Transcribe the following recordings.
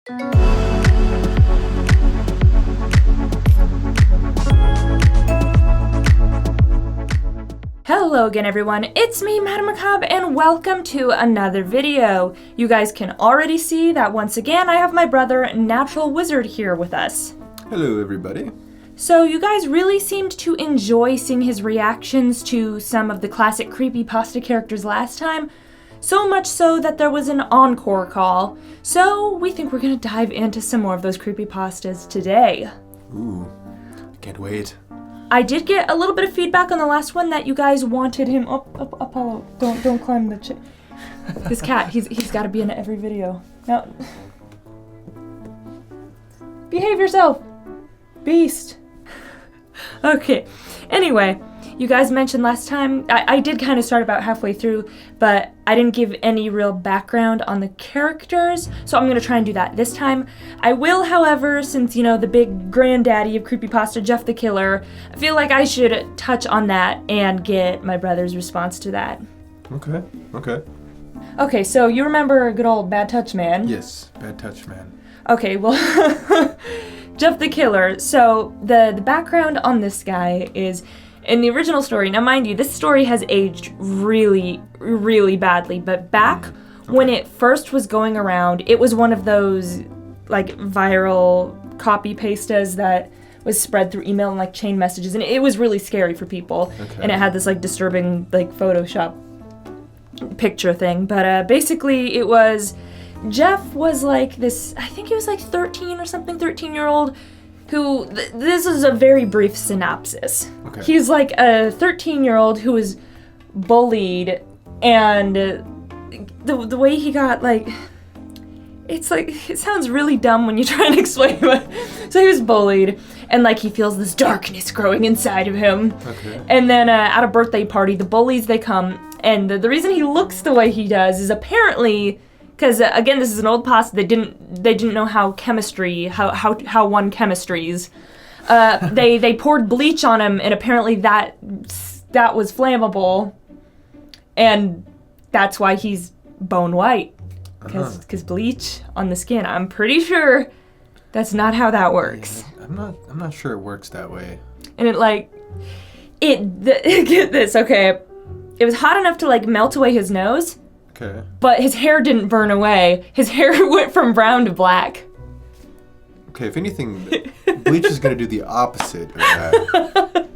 Hello again everyone, it's me, MadameMacabre, and welcome to another video. You guys can already see that once again I have my brother, Natural Wizard, here with us. Hello everybody. So you guys really seemed to enjoy seeing his reactions to some of the classic Creepypasta characters last time, so much so that there was an encore call. So we think we're gonna dive into some more of those Creepypastas today. Ooh, can't wait. I did get a little bit of feedback on the last one that you guys wanted him Apollo. Don't climb the This cat, he's got to be in every video. Now, behave yourself, beast. Okay. Anyway, you guys mentioned last time I did kind of start about halfway through, but I didn't give any real background on the characters, so I'm gonna try and do that this time. I will, however, since you know the big granddaddy of Creepypasta, Jeff the Killer, I feel like I should touch on that and get my brother's response to that. Okay. Okay, so you remember good old Bad Touch Man? Yes, Bad Touch Man. Okay, well, Jeff the Killer. So the background on this guy is, in the original story, now mind you, this story has aged really, really badly, but back when it first was going around, it was one of those, like, viral copy-pastas that was spread through email and, like, chain messages, and it was really scary for people, and it had this, like, disturbing, like, Photoshop picture thing, but basically it was, Jeff was, like, this, I think he was, like, 13 or something, 13-year-old, who, this is a very brief synopsis. Okay. He's like a 13-year-old who was bullied, and the way he got, like, it's like, it sounds really dumb when you try and explain it. So he was bullied, and like he feels this darkness growing inside of him. Okay. And then at a birthday party, the bullies, they come, and the reason he looks the way he does is apparently, because again, this is an old pasta. They didn't know how chemistry, how one chemistries. They poured bleach on him, and apparently that was flammable, and that's why he's bone white, because bleach on the skin. I'm pretty sure that's not how that works. Yeah, I'm not sure it works that way. And get this, okay? It was hot enough to like melt away his nose. Okay. But his hair didn't burn away. His hair went from brown to black. Okay, if anything, bleach is gonna do the opposite of that.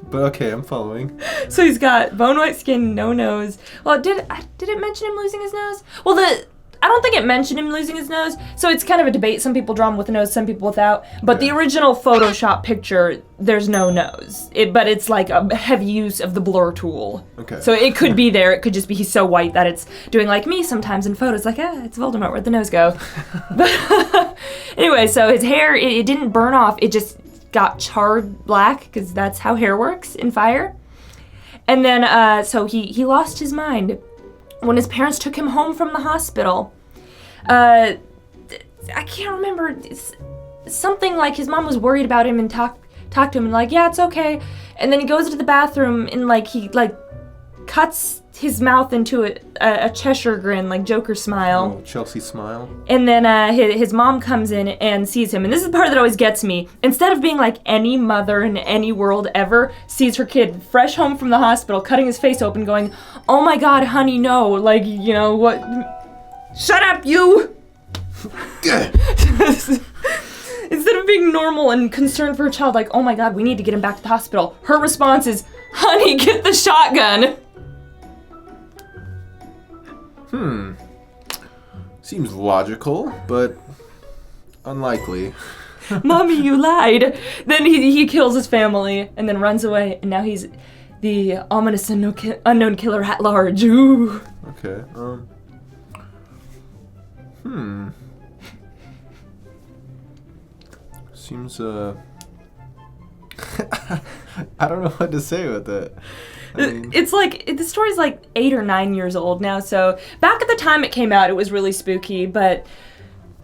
But okay, I'm following. So he's got bone white skin, no nose. Well, did it mention him losing his nose? Well, I don't think it mentioned him losing his nose, so it's kind of a debate. Some people draw him with a nose, some people without. But the original Photoshop picture, there's no nose. But it's like a heavy use of the blur tool. Okay. So it could be there. It could just be he's so white that it's doing like me sometimes in photos, like, it's Voldemort, where'd the nose go? But anyway, so his hair, it didn't burn off. It just got charred black, because that's how hair works in fire. And then, so he lost his mind when his parents took him home from the hospital. I can't remember, it's something like his mom was worried about him and talked to him and like, yeah, it's okay. And then he goes to the bathroom and like he like cuts his mouth into a Cheshire grin, like Joker smile. Oh, Chelsea smile. And then his mom comes in and sees him. And this is the part that always gets me. Instead of being like any mother in any world ever sees her kid fresh home from the hospital, cutting his face open, going, oh my God, honey, no. Like, you know, what? Shut up, you! Instead of being normal and concerned for her child, like, oh my God, we need to get him back to the hospital, her response is, honey, get the shotgun. Seems logical, but unlikely. Mommy, you lied. Then he kills his family and then runs away, and now he's the ominous unknown killer at large. Ooh. Okay, Seems, I don't know what to say with that. I mean, it's like, the story's like 8 or 9 years old now, so back at the time it came out, it was really spooky, but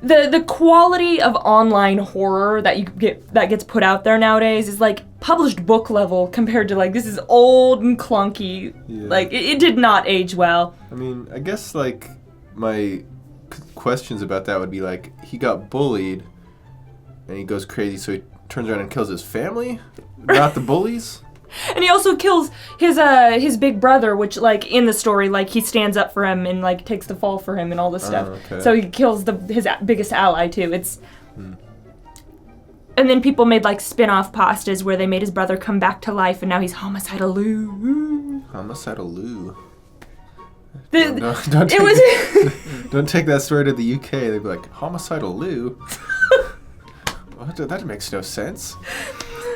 the quality of online horror that gets put out there nowadays is like published book level compared to like, this is old and clunky. Yeah. Like, it did not age well. I mean, I guess like my questions about that would be like, he got bullied, and he goes crazy, so he turns around and kills his family, not the bullies. And he also kills his big brother, which, like, in the story, like, he stands up for him and, like, takes the fall for him and all this stuff. Okay. So he kills his biggest ally, too. It's... And then people made, like, spin-off pastas where they made his brother come back to life, and now he's Homicidal Lou. Homicidal Lou. Don't take that story to the UK. They'd be like, Homicidal Lou? What? That makes no sense.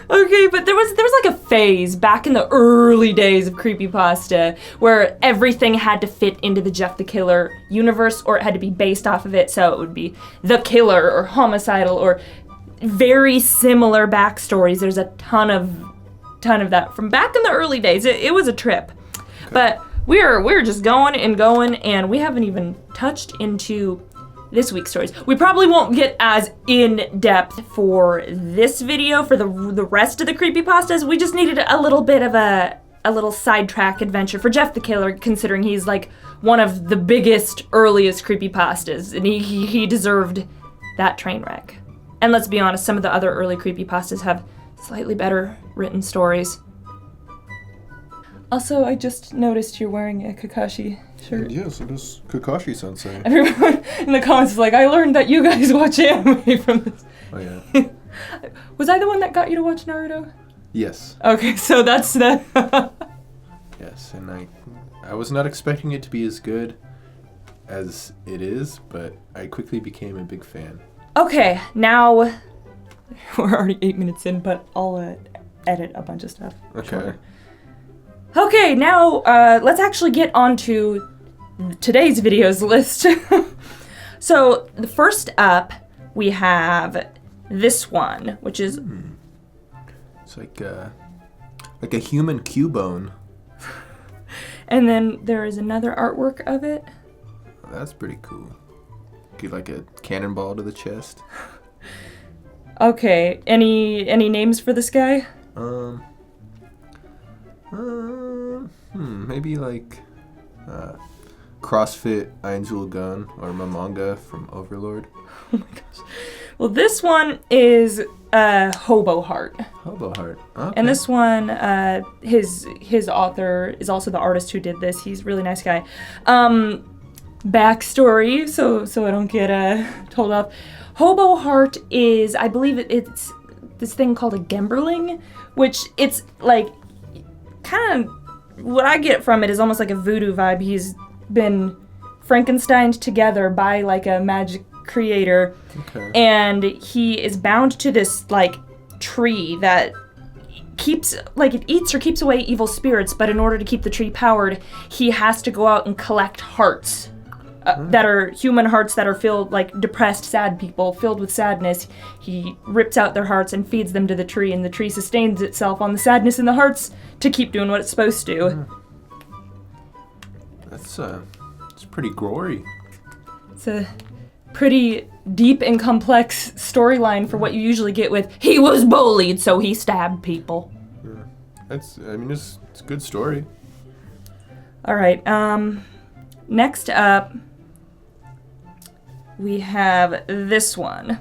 Okay, but there was like a phase back in the early days of Creepypasta where everything had to fit into the Jeff the Killer universe, or it had to be based off of it, so it would be the killer or homicidal or very similar backstories. There's a ton of that from back in the early days. It was a trip. Okay. But we're just going, and we haven't even touched into this week's stories. We probably won't get as in-depth for this video for the rest of the creepypastas. We just needed a little bit of a little sidetrack adventure for Jeff the Killer, considering he's like one of the biggest, earliest creepypastas, and he deserved that train wreck. And let's be honest, some of the other early creepypastas have slightly better written stories. Also, I just noticed you're wearing a Kakashi shirt. Yes, it is Kakashi-sensei. Everyone in the comments is like, I learned that you guys watch anime from this. Oh, yeah. Was I the one that got you to watch Naruto? Yes. Okay, so that's that. Yes, and I was not expecting it to be as good as it is, but I quickly became a big fan. Okay, now we're already 8 minutes in, but I'll edit a bunch of stuff. Okay. Shorter. Okay, now let's actually get on to today's videos list. So the first up, we have this one, which is... It's like a human Cubone. And then there is another artwork of it. Oh, that's pretty cool. Get like a cannonball to the chest. Okay, any names for this guy? Maybe like CrossFit Angel Gun or Mamanga from Overlord. Oh my gosh. Well, this one is Hobo Heart. Hobo Heart. Okay. And this one, his author is also the artist who did this. He's a really nice guy. Backstory, so I don't get told off. Hobo Heart is, I believe it's this thing called a Gemberling, which it's like kind of what I get from it is almost like a voodoo vibe. He's been Frankensteined together by like a magic creator. Okay. And he is bound to this like tree that keeps, like, it eats or keeps away evil spirits, but in order to keep the tree powered, he has to go out and collect hearts that are human hearts that are filled, like depressed, sad people filled with sadness. He rips out their hearts and feeds them to the tree, and the tree sustains itself on the sadness in the hearts to keep doing what it's supposed to. It's pretty gory. It's a pretty deep and complex storyline for what you usually get with he was bullied, so he stabbed people. Yeah. It's a good story. All right. Next up, we have this one.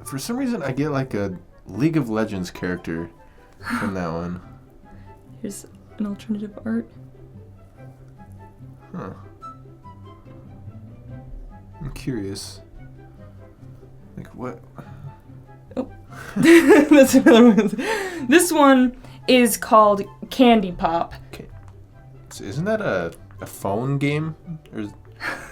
For some reason, I get like a League of Legends character from that one. Here's an alternative art. Huh. I'm curious. Like what? Oh. That's another one. This one is called Candy Pop. Okay. So isn't that a phone game?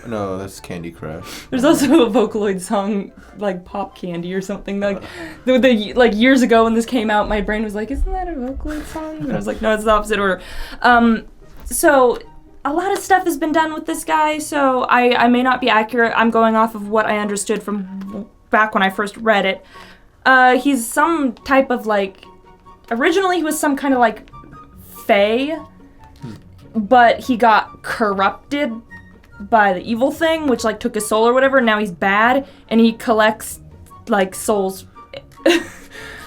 No, that's Candy Crush. There's also a Vocaloid song like Pop Candy or something. Like like years ago when this came out, my brain was like, isn't that a Vocaloid song? And I was like, no, it's the opposite order. So a lot of stuff has been done with this guy, so I may not be accurate. I'm going off of what I understood from back when I first read it. He's some type of like, originally he was some kind of like fae, but he got corrupted by the evil thing, which like took his soul or whatever, and now he's bad, and he collects like souls.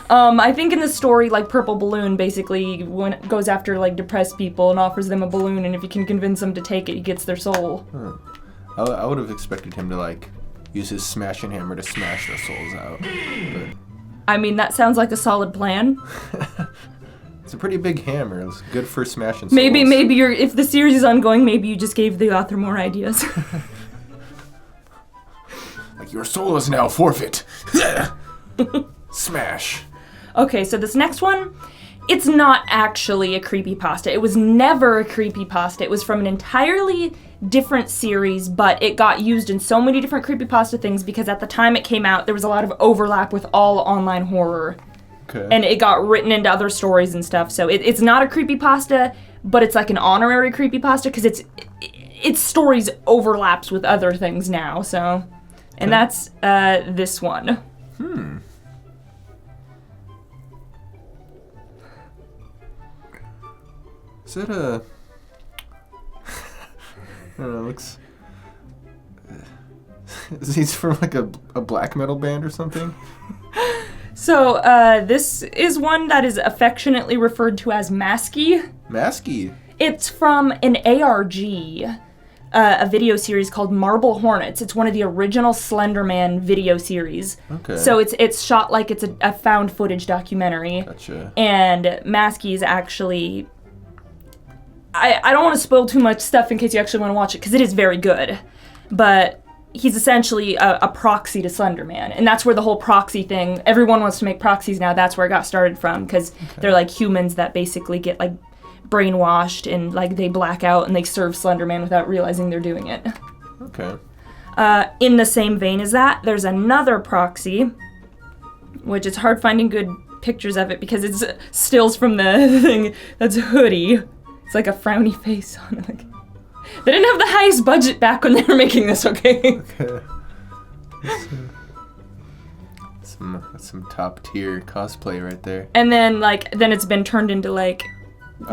I think in the story, like, Purple Balloon basically goes after, like, depressed people and offers them a balloon, and if you can convince them to take it, he gets their soul. Huh. I would have expected him to, like, use his smashing hammer to smash their souls out. But... I mean, that sounds like a solid plan. It's a pretty big hammer. It's good for smashing souls. Maybe if the series is ongoing, maybe you just gave the author more ideas. Like, your soul is now forfeit. Smash. Okay, so this next one, it's not actually a creepypasta. It was never a creepypasta. It was from an entirely different series, but it got used in so many different creepypasta things because at the time it came out, there was a lot of overlap with all online horror. Okay. And it got written into other stories and stuff, so it's not a creepypasta, but it's like an honorary creepypasta because its stories overlaps with other things now, so... And that's this one. Is that a... I don't know, it looks... He's from like a black metal band or something? So, this is one that is affectionately referred to as Masky. Masky? It's from an ARG, a video series called Marble Hornets. It's one of the original Slender Man video series. Okay. So it's shot like it's a found footage documentary. Gotcha. And Masky is actually... I don't want to spoil too much stuff in case you actually want to watch it, because it is very good. But he's essentially a proxy to Slender Man. And that's where the whole proxy thing... Everyone wants to make proxies now. That's where it got started from, because they're like humans that basically get like brainwashed and like they black out and they serve Slender Man without realizing they're doing it. Okay. In the same vein as that, there's another proxy, which it's hard finding good pictures of it because it's stills from the thing that's Hoodie. It's like a frowny face on it. Like, they didn't have the highest budget back when they were making this, okay? Okay. That's some top tier cosplay right there. And then it's been turned into like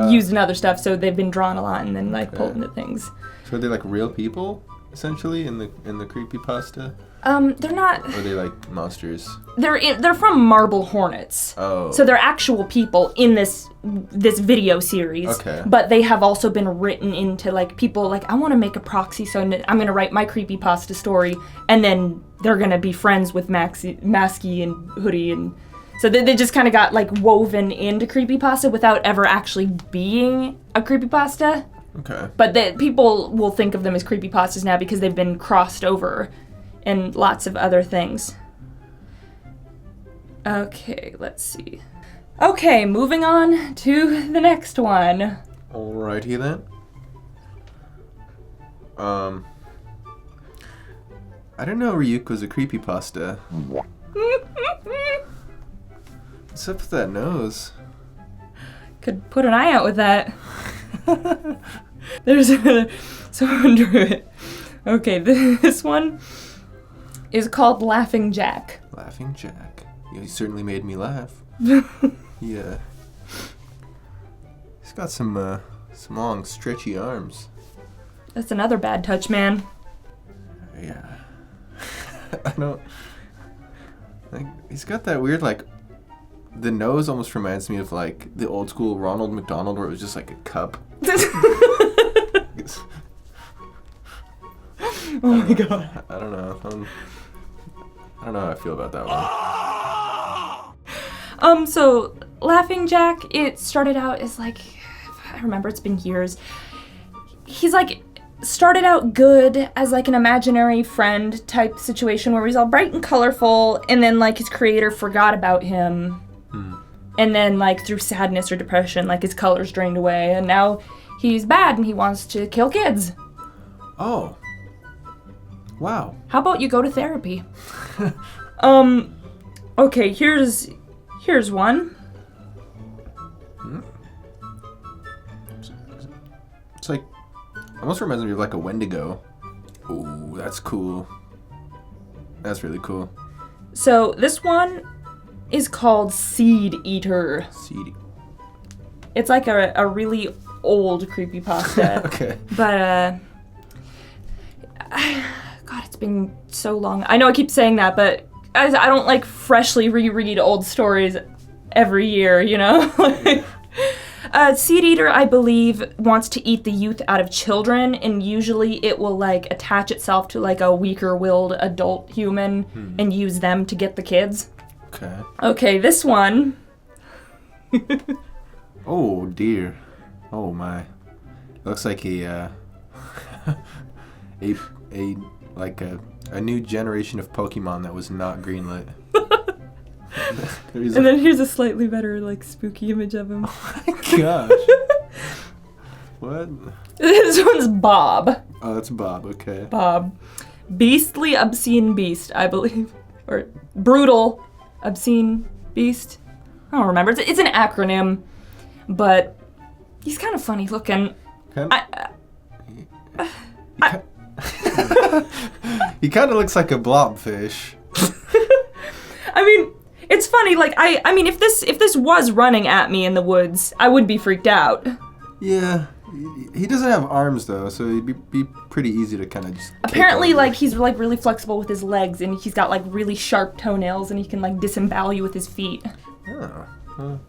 used in other stuff, so they've been drawn a lot and then like pulled into things. So are they like real people essentially in the creepypasta? They're not. Or are they like monsters? They're from Marble Hornets. Oh. So they're actual people in this video series. Okay. But they have also been written into like people like, I want to make a proxy, so I'm gonna write my creepypasta story, and then they're gonna be friends with Masky and Hoodie, and so they just kind of got like woven into creepypasta without ever actually being a creepypasta. Okay. But people will think of them as creepypastas now because they've been crossed over and lots of other things. Okay, let's see. Okay, moving on to the next one. Alrighty then. I didn't know Ryuk was a creepypasta. What's up with that nose? Could put an eye out with that. There's someone drew it. Okay, this one is called Laughing Jack. Laughing Jack. Yeah, he certainly made me laugh. Yeah. He's got some long, stretchy arms. That's another bad touch, man. Yeah. I don't... Like, he's got that weird, like... The nose almost reminds me of, like, the old school Ronald McDonald where it was just, like, a cup. Oh my god. I don't know. I don't know how I feel about that one. So Laughing Jack, it started out as like, I remember it's been years. He's like, started out good as like an imaginary friend type situation where he's all bright and colorful, and then like his creator forgot about him. And then like through sadness or depression, like his colors drained away, and now he's bad and he wants to kill kids. Oh. Wow. How about you go to therapy? Okay, here's one. It's like, almost reminds me of like a Wendigo. Ooh, that's cool. That's really cool. So this one is called Seed Eater. Seed. It's like a really old creepypasta. Okay. But, God, it's been so long. I know I keep saying that, but I don't like freshly reread old stories. every year, you know? Seed Eater, I believe, wants to eat the youth out of children, and usually it will, like, attach itself to, like, a weaker-willed adult human and use them to get the kids. Okay. Okay, this one. Oh, dear. Oh, my. Looks like a new generation of Pokemon that was not greenlit. And then here's a slightly better, like, spooky image of him. Oh my gosh. What? This one's Bob. Oh, that's Bob, okay. Bob. Beastly Obscene Beast, I believe. Or Brutal Obscene Beast. I don't remember. It's an acronym. But he's kind of funny looking. He kind of looks like a blobfish. I mean, it's funny, like, I mean, if this was running at me in the woods, I would be freaked out. Yeah. He doesn't have arms, though, so it'd be pretty easy to kind of just... Apparently, like, he's, like, really flexible with his legs, and he's got, like, really sharp toenails, and he can, like, disembowel you with his feet. Oh. Well,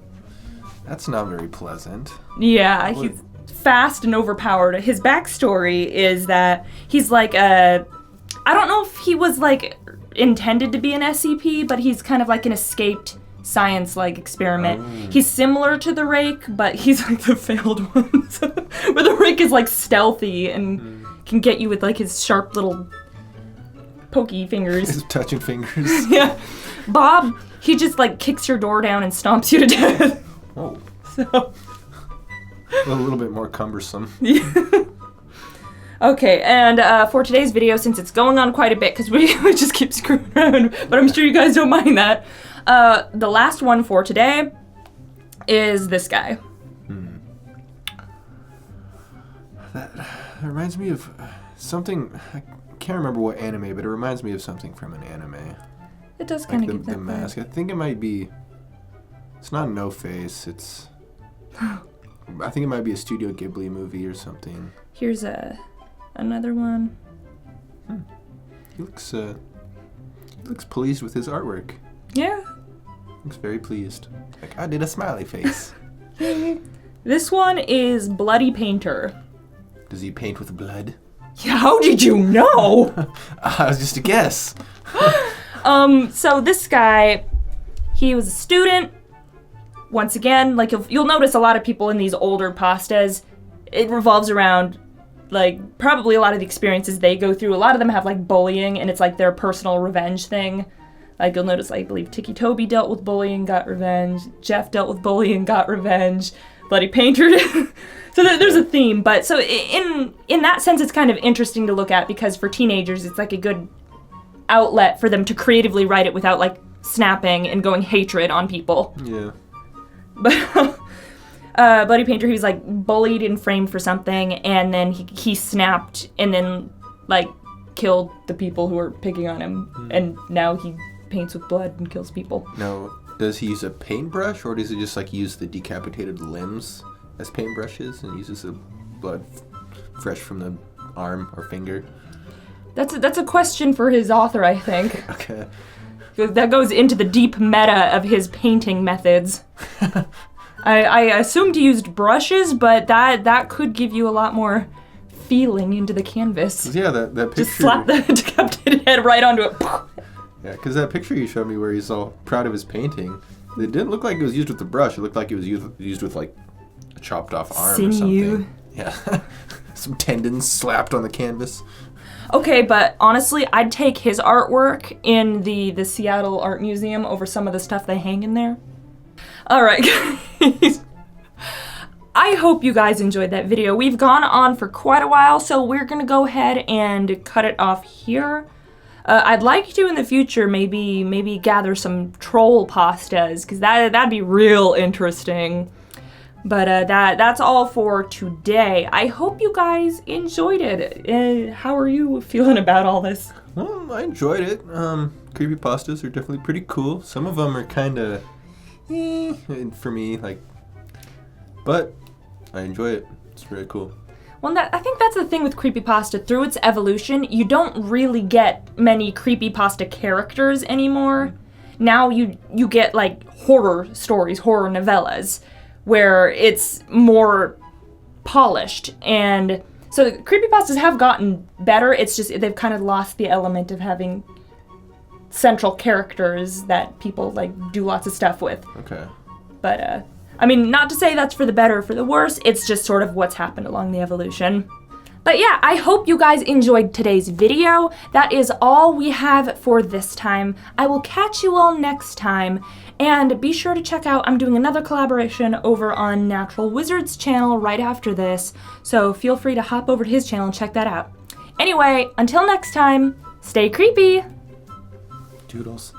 that's not very pleasant. Yeah, he's fast and overpowered. His backstory is that he's, like, I don't know if he was, like, intended to be an SCP, but he's kind of like an escaped science-like experiment. Oh. He's similar to the Rake, but he's like the failed one. Where the Rake is like stealthy and can get you with like his sharp little pokey fingers. His touching fingers. Yeah. Bob, he just like kicks your door down and stomps you to death. Oh. So. A little bit more cumbersome. Yeah. Okay, and for today's video, since it's going on quite a bit, because we just keep screwing around, but I'm sure you guys don't mind that, the last one for today is this guy. That reminds me of something, I can't remember what anime, but it reminds me of something from an anime. It does kind of like give that the mask. I think it might be, it's not No Face, it's, I think it might be a Studio Ghibli movie or something. Here's another one. He looks pleased with his artwork. Yeah. Looks very pleased. Like, I did a smiley face. This one is Bloody Painter. Does he paint with blood? Yeah, how did you know? It was just a guess. So this guy, he was a student. Once again, like you'll notice a lot of people in these older pastas, it revolves around like probably a lot of the experiences they go through. A lot of them have like bullying, and it's like their personal revenge thing. Like you'll notice, I believe Tiki Toby dealt with bullying, got revenge. Jeff dealt with bullying, got revenge. Bloody Painter did. So there's a theme, but so in that sense, it's kind of interesting to look at because for teenagers, it's like a good outlet for them to creatively write it without like snapping and going hatred on people. Yeah. But Bloody Painter, he was like bullied and framed for something, and then he snapped and then like killed the people who were picking on him, and now he paints with blood and kills people. Now, does he use a paintbrush, or does he just like use the decapitated limbs as paintbrushes and uses the blood fresh from the arm or finger? That's a question for his author, I think. Okay. That goes into the deep meta of his painting methods. I assumed he used brushes, but that could give you a lot more feeling into the canvas. Yeah, that picture. Just slap the decapitated head right onto it. Yeah, because that picture you showed me where he's all proud of his painting, it didn't look like it was used with the brush. It looked like it was used with like a chopped off arm or something. Yeah. Some tendons slapped on the canvas. Okay, but honestly, I'd take his artwork in the Seattle Art Museum over some of the stuff they hang in there. Alright, guys. I hope you guys enjoyed that video. We've gone on for quite a while, so we're gonna go ahead and cut it off here. I'd like to, in the future, maybe gather some troll pastas, because that'd be real interesting. But that's all for today. I hope you guys enjoyed it. How are you feeling about all this? Well, I enjoyed it. Creepypastas are definitely pretty cool. Some of them are kind of for me, like, but I enjoy it. It's very cool. Well, I think that's the thing with creepypasta. Through its evolution, you don't really get many creepypasta characters anymore. now you get like horror stories, horror novellas, where it's more polished. And so creepypastas have gotten better. It's just they've kind of lost the element of having central characters that people like do lots of stuff with. Okay. But I mean, not to say that's for the better or for the worse. It's just sort of what's happened along the evolution. But yeah, I hope you guys enjoyed today's video. That is all we have for this time. I will catch you all next time. And be sure to check out, I'm doing another collaboration over on Natural Wizard's channel right after this. So feel free to hop over to his channel and check that out. Anyway, until next time, stay creepy. Toodles.